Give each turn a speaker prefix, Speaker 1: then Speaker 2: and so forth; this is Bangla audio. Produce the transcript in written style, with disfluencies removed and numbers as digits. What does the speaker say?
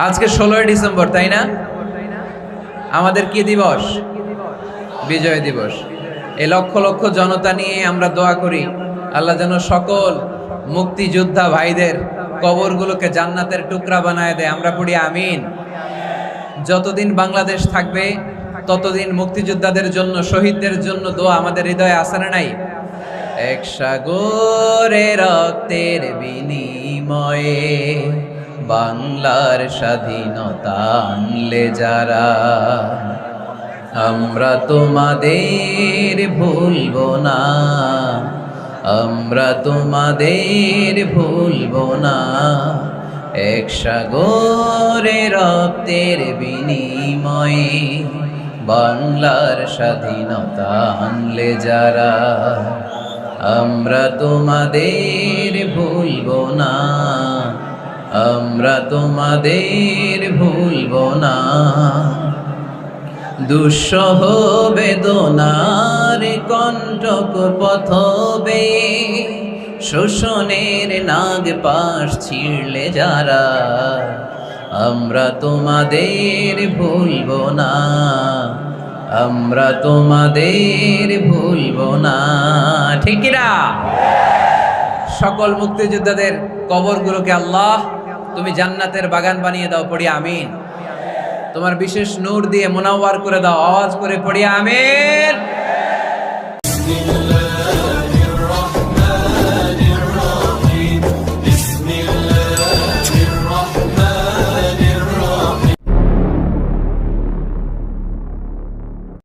Speaker 1: আজকে 16ই ডিসেম্বর, তাই না? আমাদের কি দিবস? বিজয় দিবস। এই লক্ষ লক্ষ জনতা নিয়ে আমরা দোয়া করি আল্লাহ যেন সকল মুক্তিযোদ্ধা ভাইদের কবরগুলোকে জান্নাতের টুকরা বানায় দেয়। আমরা পড়ি আমিন। যতদিন বাংলাদেশ থাকবে ততদিন মুক্তিযোদ্ধাদের জন্য, শহীদদের জন্য দোয়া আমাদের হৃদয়ে আছে না নাই? এক সাগরে রক্তের বিনিময়ে বাংলার স্বাধীনতা আনলে যারা, আমরা তোমাদের ভুলবো না, আমরা তোমাদের ভুলবো না। এক সাগরে রক্তের বিনিময়ে বাংলার স্বাধীনতা আনলে যারা, আমরা তোমাদের ভুলবো না, আমরা তোমাদের ভুলবো না। দুঃসহ বেদনার কণ্টক পথবে শোষণের নাগ পাশ ছিঁড়লে যারা, আমরা তোমাদের ভুলবো না, আমরা তোমাদের ভুলবো না। ঠিক না? সকল মুক্তিযোদ্ধাদের কবরগুলোকে আল্লাহ তুমি জান্নাতের বাগান বানিয়ে দাও, পড়ি আমিন। তোমার বিশেষ নূর দিয়ে মুনাওয়ার করে দাও, আওয়াজ করে পড়ি আমিন।